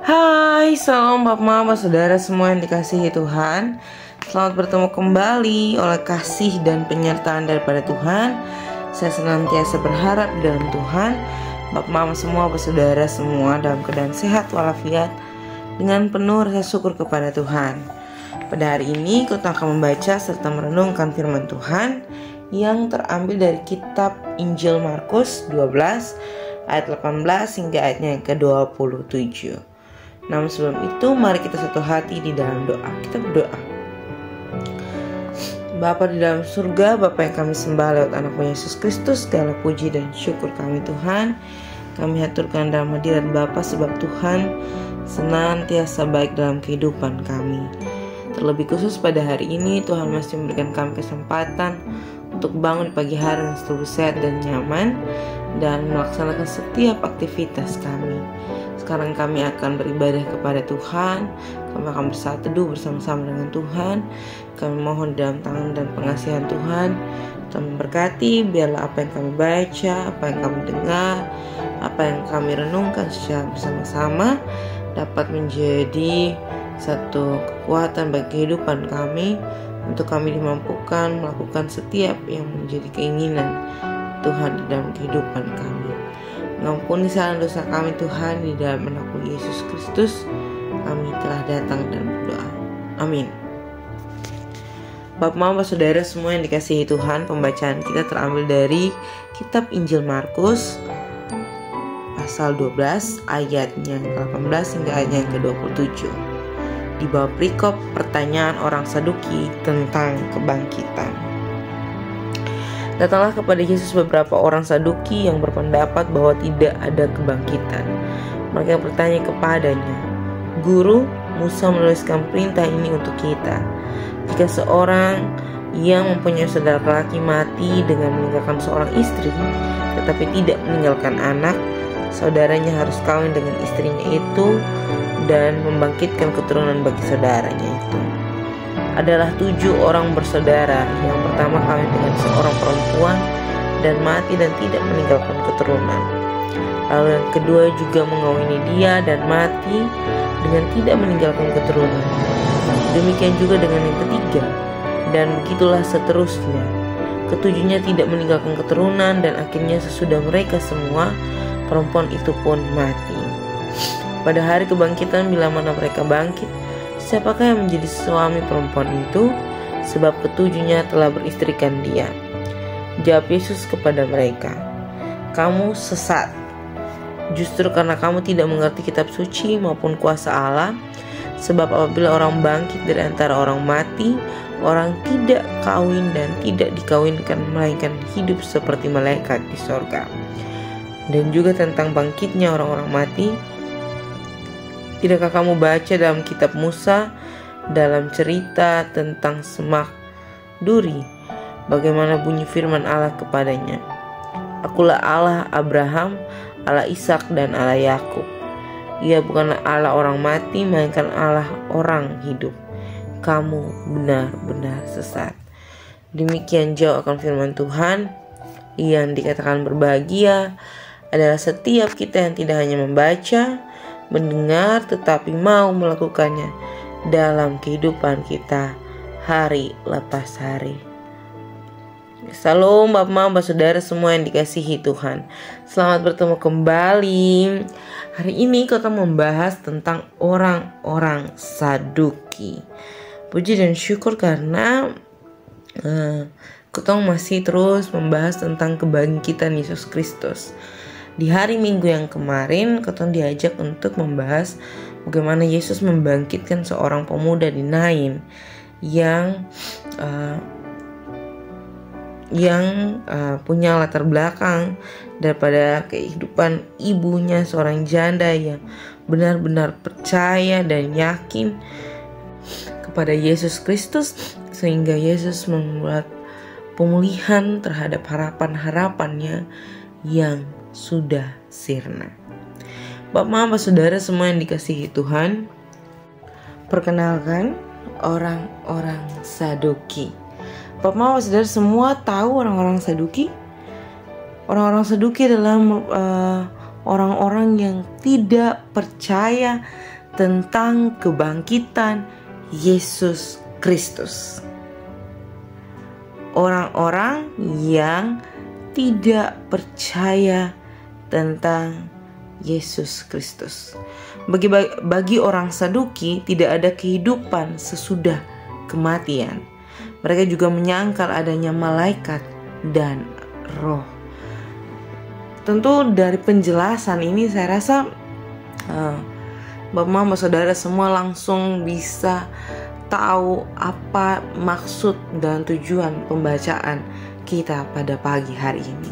Hai, salam Bapak Mama, saudara semua yang dikasihi Tuhan. Selamat bertemu kembali oleh kasih dan penyertaan daripada Tuhan. Saya senantiasa berharap di dalam Tuhan Bapak Mama semua, bersaudara semua dalam keadaan sehat walafiat dengan penuh rasa syukur kepada Tuhan. Pada hari ini kita akan membaca serta merenungkan firman Tuhan yang terambil dari kitab Injil Markus 12 ayat 18 hingga ayatnya yang ke-27. Namun sebelum itu mari kita satu hati di dalam doa. Kita berdoa. Bapa di dalam surga, Bapa yang kami sembah lewat anakmu Yesus Kristus, segala puji dan syukur kami Tuhan. Kami haturkan dalam hadirat Bapa sebab Tuhan senantiasa baik dalam kehidupan kami. Terlebih khusus pada hari ini Tuhan masih memberikan kami kesempatan untuk bangun di pagi hari yang selalu sehat dan nyaman dan melaksanakan setiap aktivitas kami. Sekarang kami akan beribadah kepada Tuhan. Kami akan bersatu teduh bersama-sama dengan Tuhan. Kami mohon dalam tangan dan pengasihan Tuhan, Tuhan memberkati. Biarlah apa yang kami baca, apa yang kami dengar, apa yang kami renungkan secara bersama-sama dapat menjadi satu kekuatan bagi kehidupan kami, untuk kami dimampukan melakukan setiap yang menjadi keinginan Tuhan di dalam kehidupan kami. Mengampuni kesalahan dosa kami Tuhan, di dalam nama Yesus Kristus kami telah datang dan berdoa. Amin. Bapak Mama saudara semua yang dikasihi Tuhan, pembacaan kita terambil dari kitab Injil Markus pasal 12 ayatnya ke-18 hingga ayatnya yang ke-27. Di bawah perikop pertanyaan orang Saduki tentang kebangkitan. Datanglah kepada Yesus beberapa orang Saduki yang berpendapat bahwa tidak ada kebangkitan. Mereka bertanya kepadanya, "Guru, Musa menuliskan perintah ini untuk kita. Jika seorang yang mempunyai saudara laki mati dengan meninggalkan seorang istri, tetapi tidak meninggalkan anak, saudaranya harus kawin dengan istrinya itu dan membangkitkan keturunan bagi saudaranya itu. Adalah 7 orang bersaudara. Yang pertama kawin dengan seorang perempuan dan mati dan tidak meninggalkan keturunan. Lalu yang kedua juga mengawini dia dan mati dengan tidak meninggalkan keturunan. Demikian juga dengan yang ketiga, dan begitulah seterusnya. Ketujuhnya tidak meninggalkan keturunan, dan akhirnya sesudah mereka semua, perempuan itu pun mati. Pada hari kebangkitan, bila mana mereka bangkit, siapakah yang menjadi suami perempuan itu? Sebab ketujuhnya telah beristrikan dia." Jawab Yesus kepada mereka, "Kamu sesat, justru karena kamu tidak mengerti kitab suci maupun kuasa Allah. Sebab apabila orang bangkit dari antara orang mati, orang tidak kawin dan tidak dikawinkan, melainkan hidup seperti malaikat di sorga. Dan juga tentang bangkitnya orang-orang mati, tidakkah kamu baca dalam kitab Musa, dalam cerita tentang semak duri, bagaimana bunyi firman Allah kepadanya, 'Akulah Allah Abraham, Allah Ishak dan Allah Yakub.' Ia bukanlah Allah orang mati, melainkan Allah orang hidup. Kamu benar-benar sesat." Demikian jauh akan firman Tuhan. Yang dikatakan berbahagia adalah setiap kita yang tidak hanya membaca, mendengar, tetapi mau melakukannya dalam kehidupan kita hari lepas hari. Salam Bapak Mama saudara semua yang dikasihi Tuhan. Selamat bertemu kembali. Hari ini kita membahas tentang orang-orang Saduki. Puji dan syukur karena kita masih terus membahas tentang kebangkitan Yesus Kristus. Di hari Minggu yang kemarin, kita diajak untuk membahas bagaimana Yesus membangkitkan seorang pemuda di Nain yang punya latar belakang daripada kehidupan ibunya, seorang janda yang benar-benar percaya dan yakin kepada Yesus Kristus, sehingga Yesus membuat pemulihan terhadap harapan-harapannya yang sudah sirna. Bapak Mama saudara semua yang dikasihi Tuhan, perkenalkan orang-orang Saduki. Bapak Mama saudara semua tahu orang-orang Saduki? Orang-orang Saduki adalah orang-orang yang tidak percaya tentang kebangkitan Yesus Kristus. Orang-orang yang tidak percaya tentang Yesus Kristus. Bagi orang Saduki tidak ada kehidupan sesudah kematian. Mereka juga menyangkal adanya malaikat dan roh. Tentu dari penjelasan ini saya rasa Bapak Mama Saudara semua langsung bisa tahu apa maksud dan tujuan pembacaan kita pada pagi hari ini.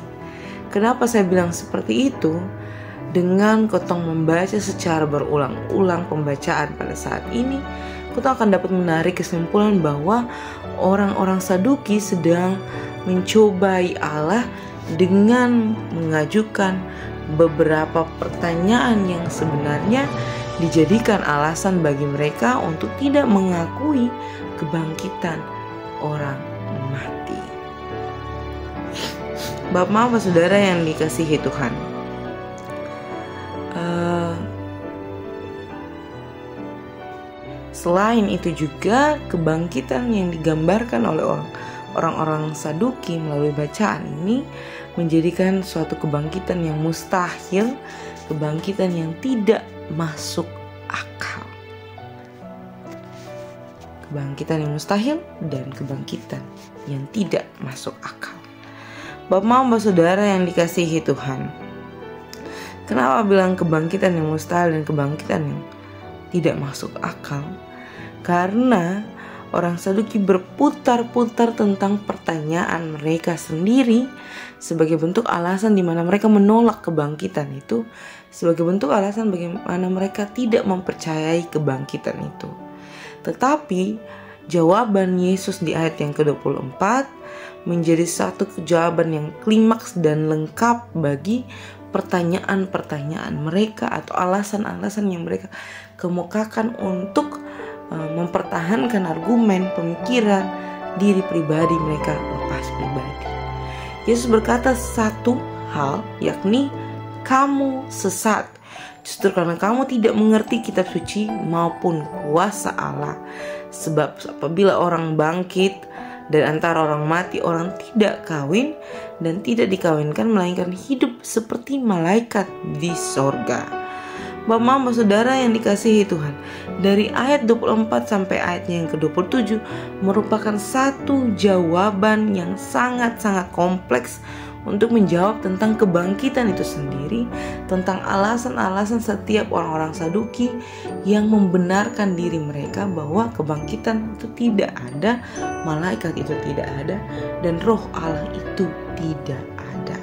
Kenapa saya bilang seperti itu? Dengan kotong membaca secara berulang-ulang pembacaan pada saat ini, kita akan dapat menarik kesimpulan bahwa orang-orang Saduki sedang mencobai Allah dengan mengajukan beberapa pertanyaan yang sebenarnya dijadikan alasan bagi mereka untuk tidak mengakui kebangkitan orang mati. Bapak Saudara yang dikasihi Tuhan, selain itu juga kebangkitan yang digambarkan oleh orang-orang Saduki melalui bacaan ini menjadikan suatu kebangkitan yang mustahil, kebangkitan yang tidak masuk akal. Kebangkitan yang mustahil dan kebangkitan yang tidak masuk akal. Bapak Saudara yang dikasihi Tuhan, kenapa bilang kebangkitan yang mustahil dan kebangkitan yang tidak masuk akal? Karena orang Saduki berputar-putar tentang pertanyaan mereka sendiri sebagai bentuk alasan di mana mereka menolak kebangkitan itu, sebagai bentuk alasan bagaimana mereka tidak mempercayai kebangkitan itu. Tetapi jawaban Yesus di ayat yang ke-24 menjadi satu jawaban yang klimaks dan lengkap bagi pertanyaan-pertanyaan mereka atau alasan-alasan yang mereka kemukakan untuk mempertahankan argumen, pemikiran diri pribadi mereka lepas pribadi. Yesus berkata satu hal, yakni kamu sesat. Justru karena kamu tidak mengerti kitab suci maupun kuasa Allah. Sebab apabila orang bangkit dan antara orang mati, orang tidak kawin dan tidak dikawinkan, melainkan hidup seperti malaikat di sorga. Bapak Saudara yang dikasihi Tuhan, dari ayat 24 sampai ayatnya yang ke-27 merupakan satu jawaban yang sangat-sangat kompleks untuk menjawab tentang kebangkitan itu sendiri, tentang alasan-alasan setiap orang-orang Saduki yang membenarkan diri mereka bahwa kebangkitan itu tidak ada, malaikat itu tidak ada, dan roh Allah itu tidak ada.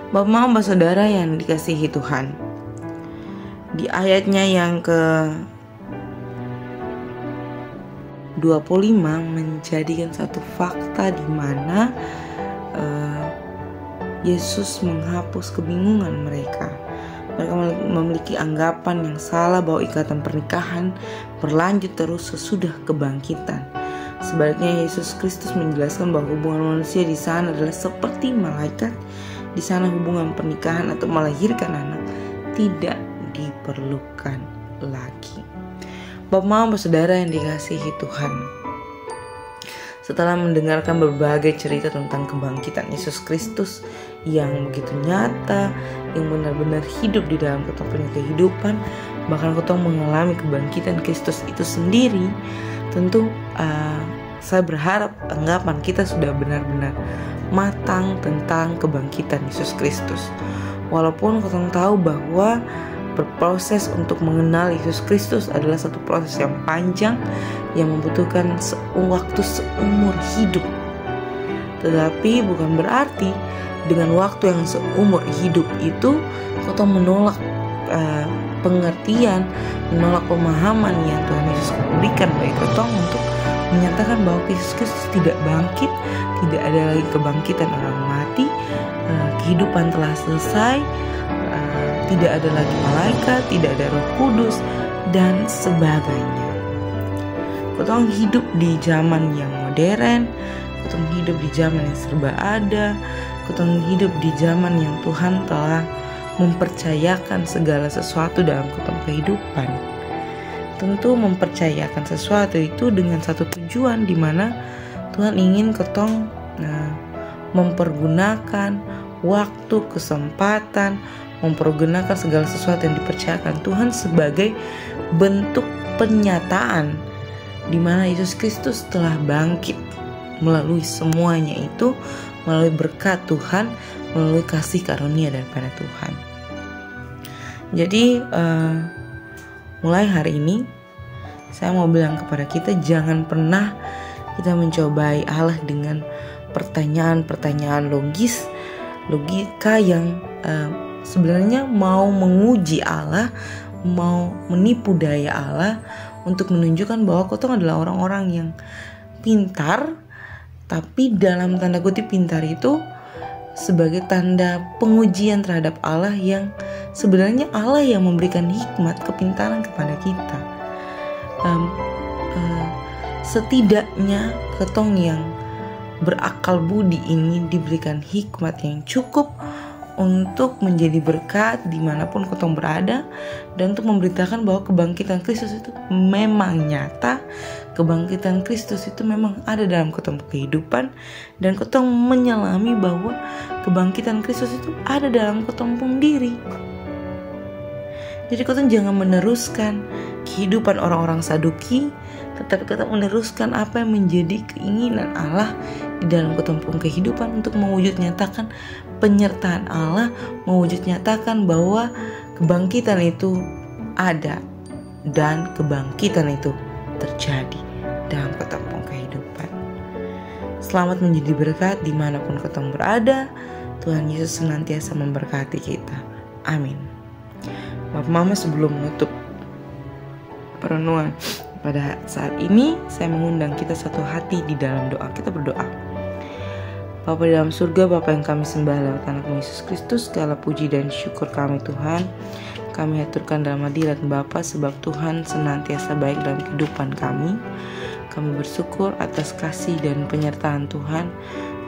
Bapak Saudara yang dikasihi Tuhan, di ayatnya yang ke-25 menjadikan satu fakta di mana Yesus menghapus kebingungan mereka. Mereka memiliki anggapan yang salah bahwa ikatan pernikahan berlanjut terus sesudah kebangkitan. Sebaliknya Yesus Kristus menjelaskan bahwa hubungan manusia di sana adalah seperti malaikat. Di sana hubungan pernikahan atau melahirkan anak tidak diperlukan lagi. Bapak Saudara yang dikasihi Tuhan, setelah mendengarkan berbagai cerita tentang kebangkitan Yesus Kristus yang begitu nyata, yang benar-benar hidup di dalam kita punya kehidupan, bahkan kita mengalami kebangkitan Kristus itu sendiri, tentu saya berharap anggapan kita sudah benar-benar matang tentang kebangkitan Yesus Kristus. Walaupun kita tahu bahwa berproses untuk mengenal Yesus Kristus adalah satu proses yang panjang yang membutuhkan waktu seumur hidup. Tetapi bukan berarti dengan waktu yang seumur hidup itu kita menolak pengertian, menolak pemahaman yang Tuhan Yesus berikan bagi kita untuk menyatakan bahwa Yesus Kristus tidak bangkit, tidak ada lagi kebangkitan orang mati, kehidupan telah selesai, tidak ada lagi malaikat, tidak ada Roh Kudus dan sebagainya. Kita hidup di zaman yang modern, kita hidup di zaman yang serba ada, kita hidup di zaman yang Tuhan telah mempercayakan segala sesuatu dalam kehidupan. Tentu mempercayakan sesuatu itu dengan satu tujuan, di mana Tuhan ingin ketong mempergunakan waktu, kesempatan, mempergunakan segala sesuatu yang dipercayakan Tuhan sebagai bentuk penyataan di mana Yesus Kristus telah bangkit melalui semuanya itu, melalui berkat Tuhan, melalui kasih karunia daripada Tuhan. Jadi mulai hari ini saya mau bilang kepada kita, jangan pernah kita mencobai Allah dengan pertanyaan-pertanyaan logika yang sebenarnya mau menguji Allah, mau menipu daya Allah untuk menunjukkan bahwa kotong adalah orang-orang yang pintar. Tapi dalam tanda kutip pintar itu sebagai tanda pengujian terhadap Allah, yang sebenarnya Allah yang memberikan hikmat kepintaran kepada kita. Setidaknya ketong yang berakal budi ini diberikan hikmat yang cukup untuk menjadi berkat dimanapun ketong berada, dan untuk memberitakan bahwa kebangkitan Kristus itu memang nyata, kebangkitan Kristus itu memang ada dalam ketong kehidupan, dan ketong menyelami bahwa kebangkitan Kristus itu ada dalam ketong pun diri. Jadi ketong jangan meneruskan kehidupan orang-orang Saduki, tetapi ketong meneruskan apa yang menjadi keinginan Allah di dalam ketong kehidupan, untuk mewujud nyatakan penyertaan Allah, mewujud nyatakan bahwa kebangkitan itu ada dan kebangkitan itu terjadi dalam ketong kehidupan. Selamat menjadi berkat dimanapun ketong berada. Tuhan Yesus senantiasa memberkati kita. Amin. Bapak Mama, sebelum menutup perenungan pada saat ini, saya mengundang kita satu hati di dalam doa. Kita berdoa. Bapa di dalam surga, Bapa yang kami sembah lewat anak-Mu Yesus Kristus, segala puji dan syukur kami Tuhan kami haturkan dalam hadirat Bapa, sebab Tuhan senantiasa baik dalam kehidupan kami. Kami bersyukur atas kasih dan penyertaan Tuhan.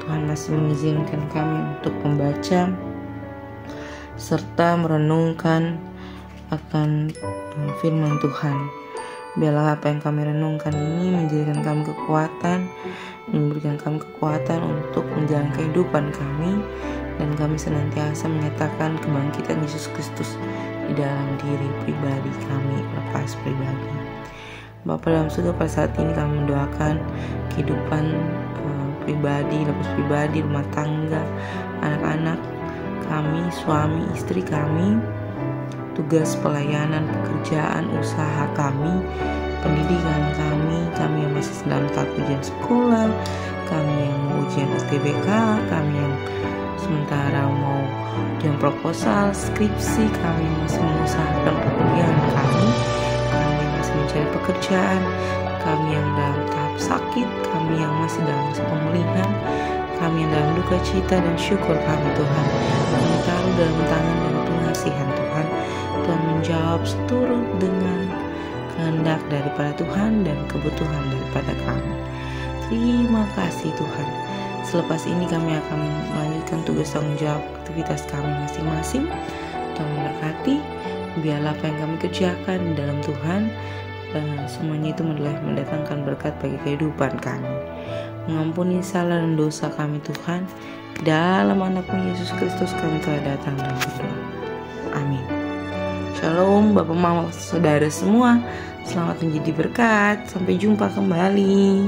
Tuhan masih mengizinkan kami untuk membaca serta merenungkan akan firman Tuhan. Biarlah apa yang kami renungkan ini menjadikan kami kekuatan, memberikan kami kekuatan untuk menjalani kehidupan kami, dan kami senantiasa menyatakan kebangkitan Yesus Kristus di dalam diri pribadi kami, lepas pribadi. Bapa dalam surga, pada saat ini kami mendoakan kehidupan pribadi, lepas pribadi, rumah tangga, anak-anak kami, suami, istri kami, tugas pelayanan, pekerjaan, usaha kami, pendidikan kami yang masih dalam tahap ujian sekolah, kami yang mau ujian UTBK, kami yang sementara mau ujian proposal, skripsi, kami yang masih mengusahakan perkuliahan kami yang masih mencari pekerjaan, kami yang dalam tahap sakit, kami yang masih dalam masa pemulihan, kami yang dalam duka cita dan syukur kami Tuhan, kami taruh dalam tangan dan pengasihan Tuhan. Tuhan menjawab seturut dengan kehendak daripada Tuhan dan kebutuhan daripada kami. Terima kasih Tuhan. Selepas ini kami akan melanjutkan tugas tanggung jawab aktivitas kami masing-masing. Tuhan memberkati. Biarlah apa yang kami kerjakan dalam Tuhan, semuanya itu mendatangkan berkat bagi kehidupan kami. Mengampuni salah dan dosa kami Tuhan. Dalam anak-Mu Yesus Kristus kami telah datang dan berdoa. Amin. Shalom Bapak Mama Saudara semua. Selamat menjadi berkat. Sampai jumpa kembali.